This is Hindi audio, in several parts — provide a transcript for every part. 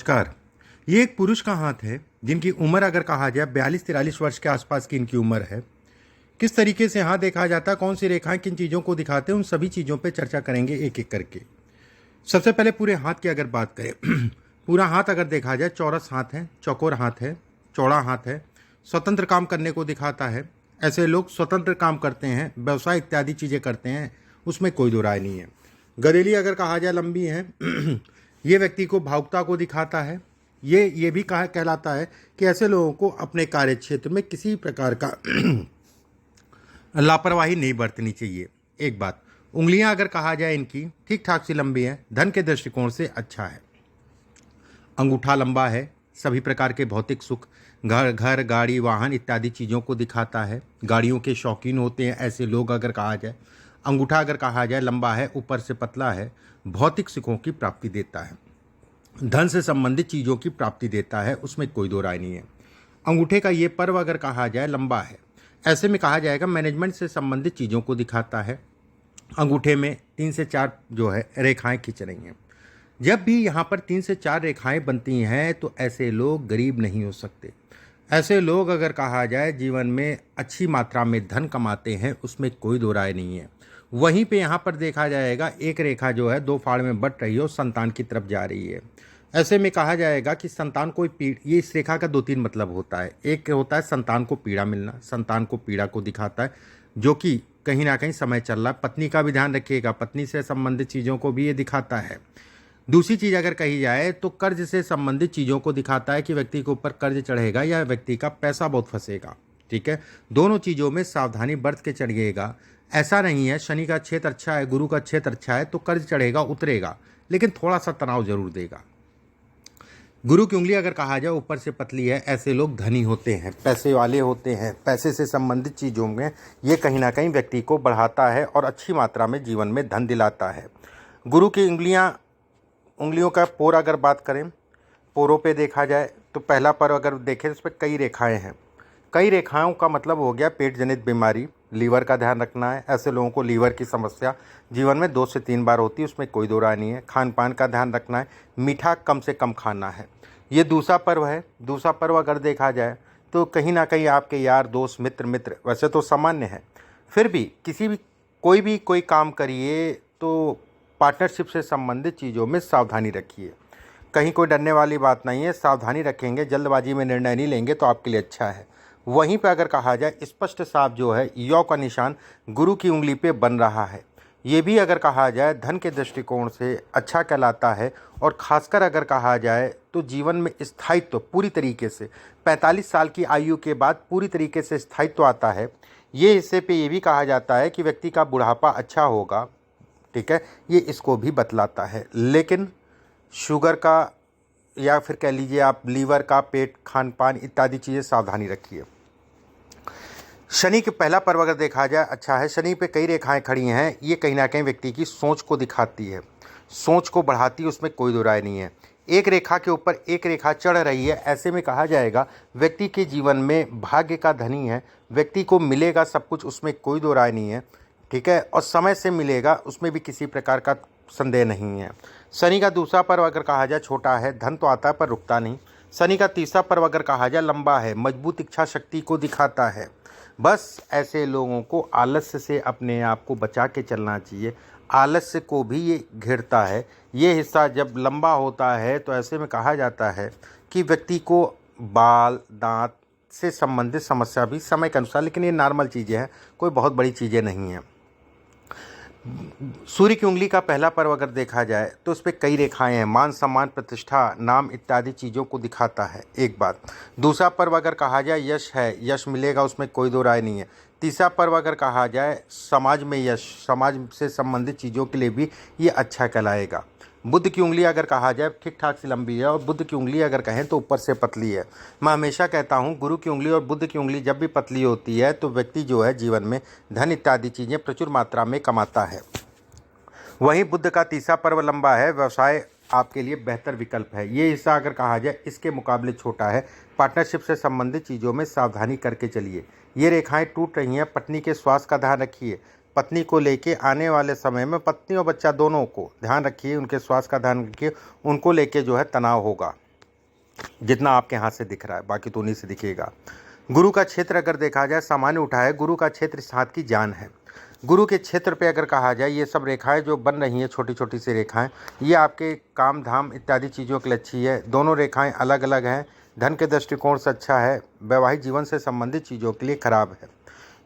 नमस्कार। ये एक पुरुष का हाथ है जिनकी उम्र अगर कहा जाए 42-43 वर्ष के आसपास की इनकी उम्र है। किस तरीके से हाथ देखा जाता है, कौन सी रेखाएं किन चीज़ों को दिखाते हैं, उन सभी चीज़ों पे चर्चा करेंगे एक एक करके। सबसे पहले पूरे हाथ की अगर बात करें पूरा हाथ अगर देखा जाए चौरस हाथ है, चौकोर हाथ है, चौड़ा हाथ है, स्वतंत्र काम करने को दिखाता है। ऐसे लोग स्वतंत्र काम करते हैं, व्यवसाय इत्यादि चीज़ें करते हैं, उसमें कोई दो राय नहीं है। गदेली अगर कहा जाए लंबी है ये व्यक्ति को भावुकता को दिखाता है। ये भी कहा कहलाता है कि ऐसे लोगों को अपने कार्य क्षेत्र में किसी प्रकार का लापरवाही नहीं बरतनी चाहिए। एक बात, उंगलियां अगर कहा जाए इनकी ठीक ठाक सी लंबी है, धन के दृष्टिकोण से अच्छा है। अंगूठा लंबा है, सभी प्रकार के भौतिक सुख, घर गाड़ी वाहन इत्यादि चीज़ों को दिखाता है। गाड़ियों के शौकीन होते हैं ऐसे लोग अगर कहा जाए। अंगूठा अगर कहा जाए लंबा है, ऊपर से पतला है, भौतिक सुखों की प्राप्ति देता है, धन से संबंधित चीज़ों की प्राप्ति देता है, उसमें कोई दो राय नहीं है। अंगूठे का ये पर्व अगर कहा जाए लंबा है, ऐसे में कहा जाएगा मैनेजमेंट से संबंधित चीज़ों को दिखाता है। अंगूठे में 3 से 4 जो है रेखाएं खिंच रही हैं। जब भी यहाँ पर 3 से 4 रेखाएं बनती हैं तो ऐसे लोग गरीब नहीं हो सकते। ऐसे लोग अगर कहा जाए जीवन में अच्छी मात्रा में धन कमाते हैं, उसमें कोई दो राय नहीं है। वहीं पे यहाँ पर देखा जाएगा एक रेखा जो है 2 फाड़ में बट रही है और संतान की तरफ जा रही है। ऐसे में कहा जाएगा कि संतान को ये इस रेखा का 2-3 मतलब होता है। एक होता है संतान को पीड़ा मिलना, संतान को पीड़ा को दिखाता है, जो कि कहीं ना कहीं समय चल रहा है। पत्नी का भी ध्यान रखिएगा, पत्नी से संबंधित चीज़ों को भी ये दिखाता है। दूसरी चीज़ अगर कही जाए तो कर्ज से संबंधित चीज़ों को दिखाता है कि व्यक्ति के ऊपर कर्ज चढ़ेगा या व्यक्ति का पैसा बहुत फंसेगा। ठीक है, दोनों चीज़ों में सावधानी बरत के चढ़िएगा। ऐसा नहीं है शनि का क्षेत्र अच्छा है, गुरु का क्षेत्र अच्छा है तो कर्ज चढ़ेगा उतरेगा, लेकिन थोड़ा सा तनाव जरूर देगा। गुरु की उंगली अगर कहा जाए ऊपर से पतली है, ऐसे लोग धनी होते हैं, पैसे वाले होते हैं। पैसे से संबंधित चीज़ों में ये कहीं ना कहीं व्यक्ति को बढ़ाता है और अच्छी मात्रा में जीवन में धन दिलाता है। गुरु की उंगलियों का पोर अगर बात करें, पोरों पे देखा जाए तो पहला पर अगर देखें तो उस पर कई रेखाएं हैं। कई रेखाओं का मतलब हो गया पेट जनित बीमारी, लीवर का ध्यान रखना है। ऐसे लोगों को लीवर की समस्या जीवन में 2 से 3 बार होती है, उसमें कोई दो राय नहीं है। खान पान का ध्यान रखना है, मीठा कम से कम खाना है। ये दूसरा पर्व है। दूसरा पर्व अगर देखा जाए तो कहीं ना कहीं आपके यार दोस्त मित्र वैसे तो सामान्य है, फिर भी कोई काम करिए तो पार्टनरशिप से संबंधित चीज़ों में सावधानी रखिए। कहीं कोई डरने वाली बात नहीं है, सावधानी रखेंगे, जल्दबाजी में निर्णय नहीं लेंगे तो आपके लिए अच्छा है। वहीं पे अगर कहा जाए स्पष्ट साफ जो है यौ का निशान गुरु की उंगली पे बन रहा है, ये भी अगर कहा जाए धन के दृष्टिकोण से अच्छा कहलाता है। और खासकर अगर कहा जाए तो जीवन में स्थायित्व पूरी तरीके से 45 साल की आयु के बाद पूरी तरीके से स्थायित्व आता है। ये हिस्से पे ये भी कहा जाता है कि व्यक्ति का बुढ़ापा अच्छा होगा। ठीक है, ये इसको भी बतलाता है। लेकिन शुगर का या फिर कह लीजिए आप लीवर का, पेट, खान पान इत्यादि चीज़ें सावधानी रखिए। शनि के पहला पर्व अगर देखा जाए अच्छा है। शनि पे कई रेखाएं खड़ी हैं, ये कहीं ना कहीं व्यक्ति की सोच को दिखाती है, सोच को बढ़ाती है, उसमें कोई दो राय नहीं है। एक रेखा के ऊपर एक रेखा चढ़ रही है, ऐसे में कहा जाएगा व्यक्ति के जीवन में भाग्य का धनी है, व्यक्ति को मिलेगा सब कुछ, उसमें कोई दो राय नहीं है। ठीक है, और समय से मिलेगा, उसमें भी किसी प्रकार का संदेह नहीं है। शनि का दूसरा पर्व अगर कहा जाए छोटा है, धन तो आता है पर रुकता नहीं। शनि का तीसरा पर्व अगर कहा जाए लंबा है, मजबूत इच्छा शक्ति को दिखाता है। बस ऐसे लोगों को आलस्य से अपने आप को बचा के चलना चाहिए। आलस्य को भी ये घेरता है। ये हिस्सा जब लंबा होता है तो ऐसे में कहा जाता है कि व्यक्ति को बाल दांत से संबंधित समस्या भी समय के अनुसार, लेकिन ये नॉर्मल चीज़ें हैं, कोई बहुत बड़ी चीज़ें नहीं हैं। सूर्य की उंगली का पहला पर्व अगर देखा जाए तो उस पर कई रेखाएं हैं, मान सम्मान प्रतिष्ठा नाम इत्यादि चीज़ों को दिखाता है। एक बात। दूसरा पर्व अगर कहा जाए यश है, यश मिलेगा, उसमें कोई दो राय नहीं है। तीसरा पर्व अगर कहा जाए समाज में यश, समाज से संबंधित चीज़ों के लिए भी ये अच्छा कहलाएगा। बुद्ध की उंगली अगर कहा जाए ठीक ठाक सी लंबी है, और बुद्ध की उंगली अगर कहें तो ऊपर से पतली है। मैं हमेशा कहता हूँ गुरु की उंगली और बुद्ध की उंगली जब भी पतली होती है तो व्यक्ति जो है जीवन में धन इत्यादि चीज़ें प्रचुर मात्रा में कमाता है। वहीं बुद्ध का तीसरा पर्व लंबा है, व्यवसाय आपके लिए बेहतर विकल्प है। ये हिस्सा अगर कहा जाए इसके मुकाबले छोटा है। पार्टनरशिप से संबंधित चीज़ों में सावधानी करके चलिए। ये रेखाएं टूट रही हैं, पत्नी के स्वास्थ्य का ध्यान रखिए। पत्नी को लेके आने वाले समय में पत्नी और बच्चा दोनों को ध्यान रखिए, उनके स्वास्थ्य का ध्यान रखिए, उनको लेके जो है तनाव होगा। जितना आपके हाथ से दिख रहा है, बाकी तो उन्हीं से दिखेगा। गुरु का क्षेत्र अगर देखा जाए सामान्य उठा है, गुरु का क्षेत्र इस हाथ की जान है। गुरु के क्षेत्र पे अगर कहा जाए ये सब रेखाएं जो बन रही हैं, छोटी छोटी सी रेखाएं, ये आपके काम धाम इत्यादि चीज़ों के लिए अच्छी है। दोनों रेखाएं अलग अलग हैं। धन के दृष्टिकोण से अच्छा है, वैवाहिक जीवन से संबंधित चीज़ों के लिए खराब है।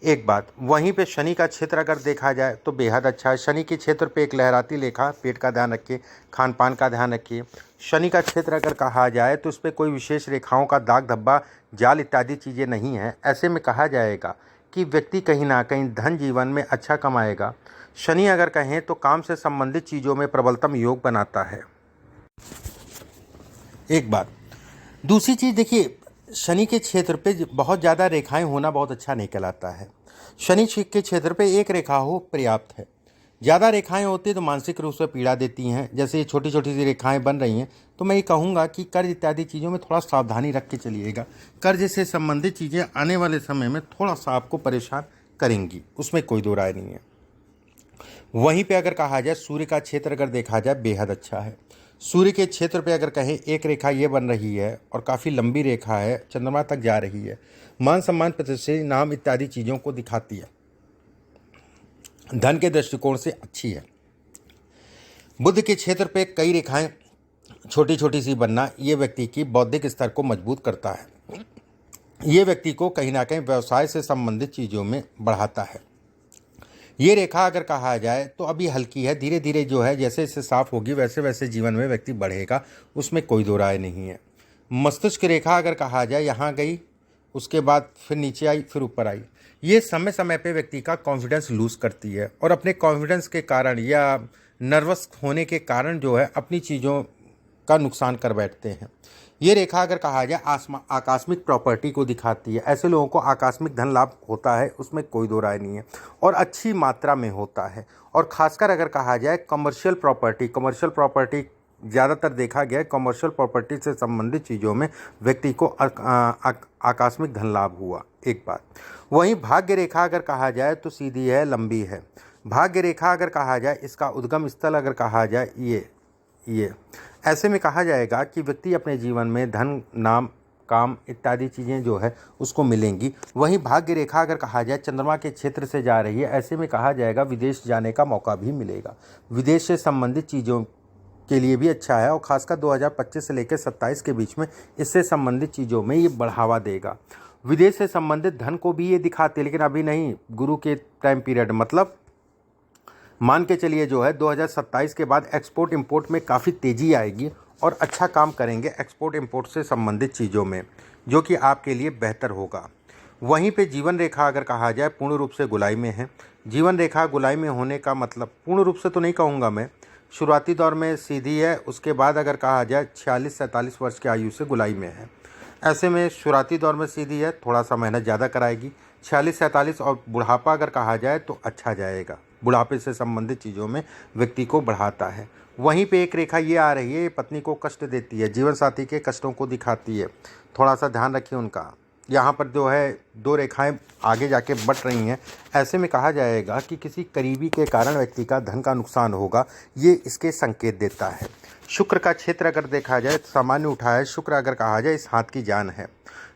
एक बात, वहीं पे शनि का क्षेत्र अगर देखा जाए तो बेहद अच्छा है। शनि के क्षेत्र पे एक लहराती रेखा, पेट का ध्यान रखिए, खान पान का ध्यान रखिए। शनि का क्षेत्र अगर कहा जाए तो उस पर कोई विशेष रेखाओं का दाग धब्बा, जाल इत्यादि चीज़ें नहीं हैं। ऐसे में कहा जाएगा कि व्यक्ति कहीं ना कहीं धन जीवन में अच्छा कमाएगा। शनि अगर कहें तो काम से संबंधित चीज़ों में प्रबलतम योग बनाता है। एक बात, दूसरी चीज़ देखिए, शनि के क्षेत्र पे बहुत ज़्यादा रेखाएं होना बहुत अच्छा नहीं कहलाता है। शनि के क्षेत्र पे एक रेखा हो पर्याप्त है। ज़्यादा रेखाएं होती तो मानसिक रूप से पीड़ा देती हैं। जैसे ये छोटी छोटी सी रेखाएं बन रही हैं, तो मैं ये कहूँगा कि कर्ज इत्यादि चीज़ों में थोड़ा सावधानी रख के चलिएगा। कर्ज से संबंधित चीज़ें आने वाले समय में थोड़ा सा आपको परेशान करेंगी, उसमें कोई दो राय नहीं है। वहीं पे अगर कहा जाए सूर्य का क्षेत्र अगर देखा जाए बेहद अच्छा है। सूर्य के क्षेत्र पे अगर कहें एक रेखा ये बन रही है और काफ़ी लंबी रेखा है, चंद्रमा तक जा रही है, मान सम्मान प्रतिष्ठा नाम इत्यादि चीज़ों को दिखाती है। धन के दृष्टिकोण से अच्छी है। बुध के क्षेत्र पे कई रेखाएं छोटी छोटी सी बनना ये व्यक्ति की बौद्धिक स्तर को मजबूत करता है। ये व्यक्ति को कहीं ना कहीं व्यवसाय से संबंधित चीज़ों में बढ़ाता है। ये रेखा अगर कहा जाए तो अभी हल्की है, धीरे धीरे जो है जैसे इससे साफ होगी वैसे वैसे जीवन में व्यक्ति बढ़ेगा, उसमें कोई दो राय नहीं है। मस्तिष्क रेखा अगर कहा जाए यहाँ गई, उसके बाद फिर नीचे आई, फिर ऊपर आई। ये समय समय पे व्यक्ति का कॉन्फिडेंस लूज करती है और अपने कॉन्फिडेंस के कारण या नर्वस होने के कारण जो है अपनी चीज़ों का नुकसान कर बैठते हैं। ये रेखा अगर कहा जाए आकस्मिक प्रॉपर्टी को दिखाती है। ऐसे लोगों को आकस्मिक धन लाभ होता है, उसमें कोई दो राय नहीं है, और अच्छी मात्रा में होता है। और खासकर अगर कहा जाए कमर्शियल प्रॉपर्टी ज़्यादातर देखा गया है, कमर्शियल प्रॉपर्टी से संबंधित चीज़ों में व्यक्ति को आकस्मिक धन लाभ हुआ। एक बात, वहीं भाग्य रेखा अगर कहा जाए तो सीधी है, लंबी है। भाग्य रेखा अगर कहा जाए इसका उद्गम स्थल अगर कहा जाए ये ऐसे में कहा जाएगा कि व्यक्ति अपने जीवन में धन, नाम, काम इत्यादि चीज़ें जो है उसको मिलेंगी। वहीं भाग्य रेखा अगर कहा जाए चंद्रमा के क्षेत्र से जा रही है, ऐसे में कहा जाएगा विदेश जाने का मौका भी मिलेगा। विदेश से संबंधित चीज़ों के लिए भी अच्छा है और खासकर 2025 से लेकर 27 के बीच में इससे संबंधित चीज़ों में ये बढ़ावा देगा। विदेश से संबंधित धन को भी ये दिखाते हैं, लेकिन अभी नहीं, गुरु के टाइम पीरियड मतलब मान के चलिए जो है 2027 के बाद एक्सपोर्ट इंपोर्ट में काफ़ी तेज़ी आएगी और अच्छा काम करेंगे एक्सपोर्ट इंपोर्ट से संबंधित चीज़ों में, जो कि आपके लिए बेहतर होगा। वहीं पे जीवन रेखा अगर कहा जाए पूर्ण रूप से गुलाई में है। जीवन रेखा गुलाई में होने का मतलब, पूर्ण रूप से तो नहीं कहूँगा मैं, शुरुआती दौर में सीधी है, उसके बाद अगर कहा जाए 46-47 वर्ष की आयु से गुलाई में है। ऐसे में शुरुआती दौर में सीधी है, थोड़ा सा मेहनत ज़्यादा कराएगी। 46-47 और बुढ़ापा अगर कहा जाए तो अच्छा जाएगा, बुढ़ापे से संबंधित चीज़ों में व्यक्ति को बढ़ाता है। वहीं पे एक रेखा ये आ रही है, ये पत्नी को कष्ट देती है, जीवन साथी के कष्टों को दिखाती है, थोड़ा सा ध्यान रखिए उनका। यहाँ पर जो है दो रेखाएं आगे जाके बढ़ रही हैं। ऐसे में कहा जाएगा कि किसी करीबी के कारण व्यक्ति का धन का नुकसान होगा, ये इसके संकेत देता है। शुक्र का क्षेत्र अगर देखा जाए सामान्य उठा है। शुक्र अगर कहा जाए इस हाथ की जान है।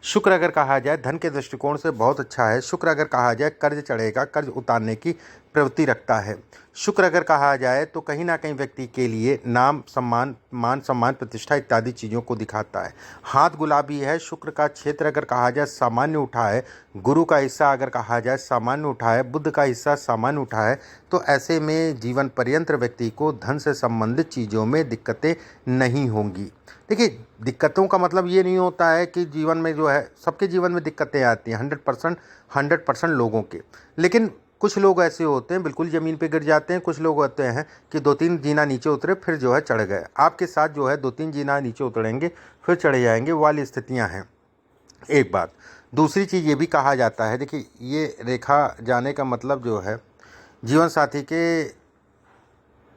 शुक्र अगर कहा जाए धन के दृष्टिकोण से बहुत अच्छा है। शुक्र अगर कहा जाए कर्ज चढ़ेगा, कर्ज उतारने की प्रवृत्ति रखता है। शुक्र अगर कहा जाए तो कहीं ना कहीं व्यक्ति के लिए नाम, सम्मान, मान सम्मान, प्रतिष्ठा इत्यादि चीज़ों को दिखाता है। हाथ गुलाबी है। शुक्र का क्षेत्र अगर कहा जाए सामान्य उठा है। गुरु का हिस्सा अगर कहा जाए सामान्य उठा है। बुध का हिस्सा सामान्य उठा है। तो ऐसे में जीवन पर्यंत व्यक्ति को धन से संबंधित चीज़ों में दिक्कतें नहीं होंगी। देखिए, दिक्कतों का मतलब ये नहीं होता है कि जीवन में जो है सबके जीवन में दिक्कतें आती हैं, 100% लोगों के, लेकिन कुछ लोग ऐसे होते हैं बिल्कुल ज़मीन पे गिर जाते हैं। कुछ लोग होते हैं कि 2-3 जीना नीचे उतरे फिर जो है चढ़ गए। आपके साथ जो है 2-3 जीना नीचे उतरेंगे फिर चढ़े जाएंगे, वाली स्थितियां हैं। एक बात, दूसरी चीज़ ये भी कहा जाता है, देखिए ये रेखा जाने का मतलब जो है जीवन साथी के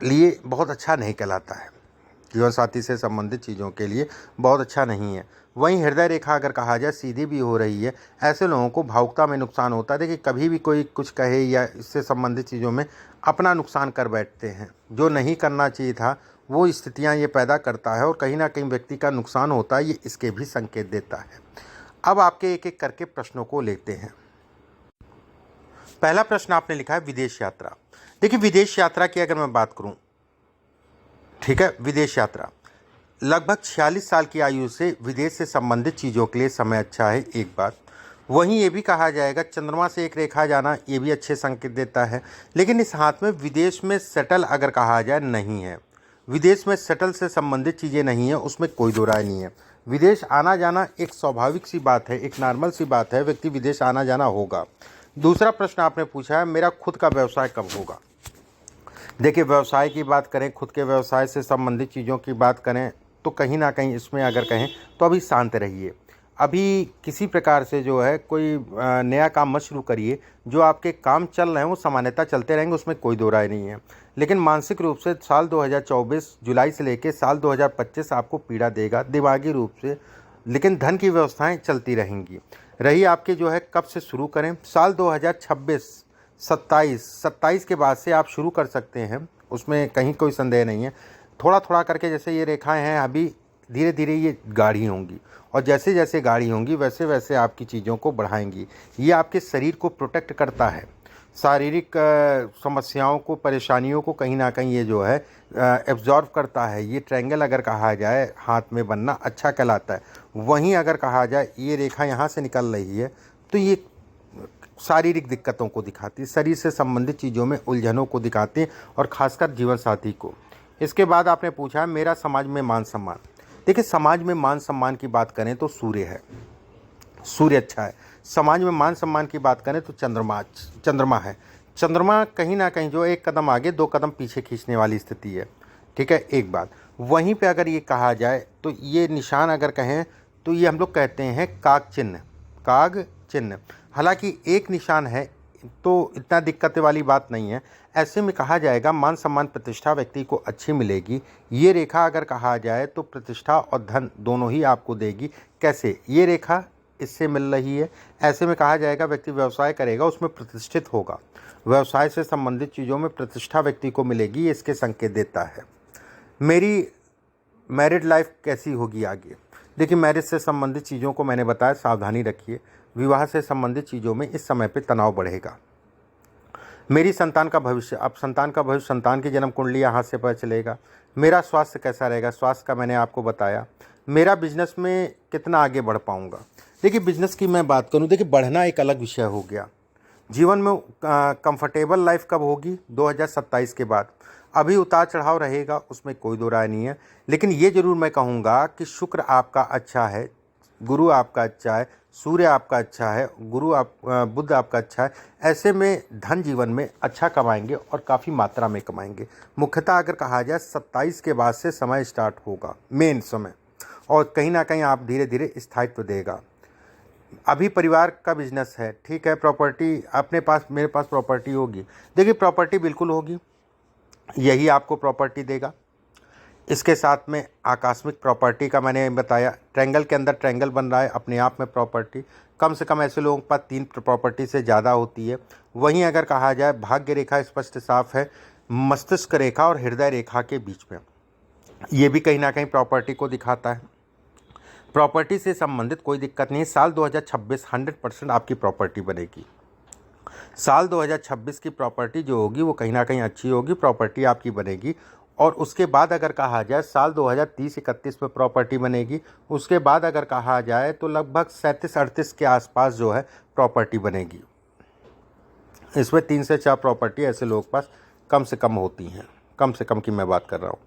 लिए बहुत अच्छा नहीं कहलाता है, जीवन साथी से संबंधित चीज़ों के लिए बहुत अच्छा नहीं है। वहीं हृदय रेखा अगर कहा जाए सीधी भी हो रही है। ऐसे लोगों को भावुकता में नुकसान होता है। देखिए, कभी भी कोई कुछ कहे या इससे संबंधित चीज़ों में अपना नुकसान कर बैठते हैं, जो नहीं करना चाहिए था वो स्थितियां ये पैदा करता है और कहीं ना कहीं व्यक्ति का नुकसान होता है, ये इसके भी संकेत देता है। अब आपके एक एक करके प्रश्नों को लेते हैं। पहला प्रश्न आपने लिखा है विदेश यात्रा। देखिए, विदेश यात्रा की अगर मैं बात करूं, ठीक है, विदेश यात्रा लगभग 46 साल की आयु से विदेश से संबंधित चीज़ों के लिए समय अच्छा है, एक बात। वहीं ये भी कहा जाएगा चंद्रमा से एक रेखा जाना, ये भी अच्छे संकेत देता है। लेकिन इस हाथ में विदेश में सेटल अगर कहा जाए नहीं है, विदेश में सेटल से संबंधित चीज़ें नहीं है, उसमें कोई दो राय नहीं है। विदेश आना जाना एक स्वाभाविक सी बात है, एक नॉर्मल सी बात है, व्यक्ति विदेश आना जाना होगा। दूसरा प्रश्न आपने पूछा है मेरा खुद का व्यवसाय कब होगा। देखिए, व्यवसाय की बात करें, खुद के व्यवसाय से संबंधित चीज़ों की बात करें तो कहीं ना कहीं इसमें अगर कहें तो अभी शांत रहिए। अभी किसी प्रकार से जो है कोई नया काम मत शुरू करिए। जो आपके काम चल रहे हैं वो सामान्यतः चलते रहेंगे, उसमें कोई दो राय नहीं है। लेकिन मानसिक रूप से साल 2024 जुलाई से लेकर साल 2025 आपको पीड़ा देगा दिमागी रूप से, लेकिन धन की व्यवस्थाएं चलती रहेंगी। रही आपके जो है कब से शुरू करें, साल 2026 27 के बाद से आप शुरू कर सकते हैं, उसमें कहीं कोई संदेह नहीं है। थोड़ा थोड़ा करके जैसे ये रेखाएं हैं अभी धीरे धीरे ये गाढ़ी होंगी, और जैसे जैसे गाढ़ी होंगी वैसे वैसे आपकी चीज़ों को बढ़ाएंगी। ये आपके शरीर को प्रोटेक्ट करता है, शारीरिक समस्याओं को, परेशानियों को कहीं ना कहीं ये जो है एब्जॉर्व करता है। ये ट्रायंगल अगर कहा जाए हाथ में बनना अच्छा कहलाता है। वहीं अगर कहा जाए ये रेखा यहाँ से निकल रही है तो ये शारीरिक दिक्कतों को दिखाती है, शरीर से संबंधित चीज़ों में उलझनों को दिखाती है, और ख़ासकर जीवन साथी को। इसके बाद आपने पूछा मेरा समाज में मान सम्मान। देखिए, समाज में मान सम्मान की बात करें तो सूर्य है, सूर्य अच्छा है। समाज में मान सम्मान की बात करें तो चंद्रमा है। चंद्रमा कहीं ना कहीं जो एक कदम आगे दो कदम पीछे खींचने वाली स्थिति है, ठीक है, एक बात। वहीं पे अगर ये कहा जाए तो ये निशान अगर कहें तो ये हम लोग कहते हैं काग चिन्ह। हालांकि एक निशान है तो इतना दिक्कत वाली बात नहीं है। ऐसे में कहा जाएगा मान सम्मान प्रतिष्ठा व्यक्ति को अच्छी मिलेगी। ये रेखा अगर कहा जाए तो प्रतिष्ठा और धन दोनों ही आपको देगी। कैसे, ये रेखा इससे मिल रही है, ऐसे में कहा जाएगा व्यक्ति व्यवसाय करेगा उसमें प्रतिष्ठित होगा, व्यवसाय से संबंधित चीज़ों में प्रतिष्ठा व्यक्ति को मिलेगी, ये इसके संकेत देता है। मेरी मैरिड लाइफ कैसी होगी आगे। देखिए, मैरिज से संबंधित चीज़ों को मैंने बताया, सावधानी रखिए। विवाह से संबंधित चीज़ों में इस समय पे तनाव बढ़ेगा। मेरी संतान का भविष्य, अब संतान का भविष्य, संतान की जन्म कुंडली यहाँ से पता चलेगा। मेरा स्वास्थ्य कैसा रहेगा, स्वास्थ्य का मैंने आपको बताया। मेरा बिजनेस में कितना आगे बढ़ पाऊँगा। देखिए, बिजनेस की मैं बात करूँ, देखिए बढ़ना एक अलग विषय हो गया। जीवन में कंफर्टेबल लाइफ कब होगी, 2027 के बाद। अभी उतार चढ़ाव रहेगा, उसमें कोई दो राय नहीं है। लेकिन ये जरूर मैं कहूँगा कि शुक्र आपका अच्छा है, गुरु आपका अच्छा है, सूर्य आपका अच्छा है, बुध आपका अच्छा है। ऐसे में धन जीवन में अच्छा कमाएंगे और काफ़ी मात्रा में कमाएंगे। मुख्यतः अगर कहा जाए 27 के बाद से समय स्टार्ट होगा, मेन समय, और कहीं ना कहीं आप धीरे धीरे स्थायित्व देगा। अभी परिवार का बिजनेस है, ठीक है, प्रॉपर्टी अपने पास, मेरे पास प्रॉपर्टी होगी। देखिए, प्रॉपर्टी बिल्कुल होगी, यही आपको प्रॉपर्टी देगा। इसके साथ में आकस्मिक प्रॉपर्टी का मैंने बताया, ट्रायंगल के अंदर ट्रायंगल बन रहा है, अपने आप में प्रॉपर्टी कम से कम ऐसे लोगों के पास 3 प्रॉपर्टी से ज़्यादा होती है। वहीं अगर कहा जाए भाग्य रेखा स्पष्ट साफ है मस्तिष्क रेखा और हृदय रेखा के बीच में, ये भी कहीं ना कहीं प्रॉपर्टी को दिखाता है। प्रॉपर्टी से संबंधित कोई दिक्कत नहीं है। साल 2026 100% आपकी प्रॉपर्टी बनेगी। साल 2026 की प्रॉपर्टी जो होगी वो कहीं ना कहीं अच्छी होगी, प्रॉपर्टी आपकी बनेगी। और उसके बाद अगर कहा जाए साल 2030-31 में प्रॉपर्टी बनेगी। उसके बाद अगर कहा जाए तो लगभग 37-38 के आसपास जो है प्रॉपर्टी बनेगी। इसमें 3 से 4 प्रॉपर्टी ऐसे लोगों के पास कम से कम होती हैं, कम से कम की मैं बात कर रहा हूँ।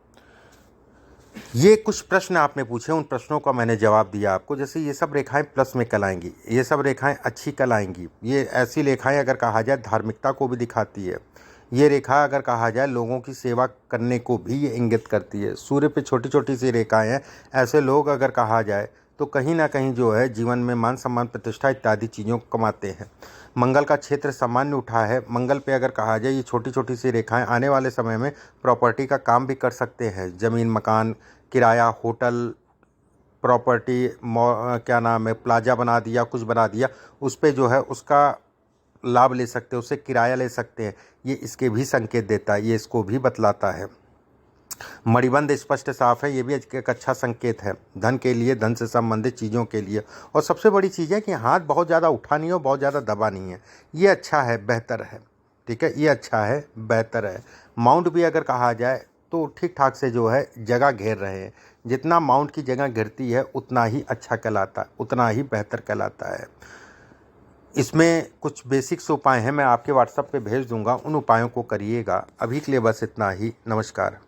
ये कुछ प्रश्न आपने पूछे, उन प्रश्नों का मैंने जवाब दिया आपको। जैसे ये सब रेखाएं प्लस में कहलाएंगी, ये सब रेखाएं अच्छी कहलाएंगी। ये ऐसी रेखाएं अगर कहा जाए धार्मिकता को भी दिखाती है। ये रेखा अगर कहा जाए लोगों की सेवा करने को भी ये इंगित करती है। सूर्य पे छोटी छोटी सी रेखाएं हैं। ऐसे लोग अगर कहा जाए तो कहीं ना कहीं जो है जीवन में मान सम्मान प्रतिष्ठा इत्यादि चीज़ों को कमाते हैं। मंगल का क्षेत्र सामान्य उठा है। मंगल पे अगर कहा जाए ये छोटी छोटी सी रेखाएं आने वाले समय में प्रॉपर्टी का काम भी कर सकते हैं। ज़मीन, मकान, किराया, होटल, प्रॉपर्टी, क्या नाम है, प्लाजा बना दिया, कुछ बना दिया, उस पर जो है उसका लाभ ले सकते हैं, उससे किराया ले सकते हैं। ये इसके भी संकेत देता है, ये इसको भी बतलाता है। मणिबंध स्पष्ट साफ है, ये भी एक अच्छा संकेत है धन के लिए, धन से संबंधित चीज़ों के लिए। और सबसे बड़ी चीज़ है कि हाथ बहुत ज़्यादा उठा नहीं हो, बहुत ज़्यादा दबा नहीं है, ये अच्छा है, बेहतर है। ठीक है, ये अच्छा है, बेहतर है। माउंट भी अगर कहा जाए तो ठीक ठाक से जो है जगह घेर रहे हैं। जितना माउंट की जगह घिरती है उतना ही अच्छा कहलाता है, उतना ही बेहतर कहलाता है। इसमें कुछ बेसिक्स उपाय हैं, मैं आपके व्हाट्सएप पे भेज दूंगा, उन उपायों को करिएगा। अभी के लिए बस इतना ही। नमस्कार।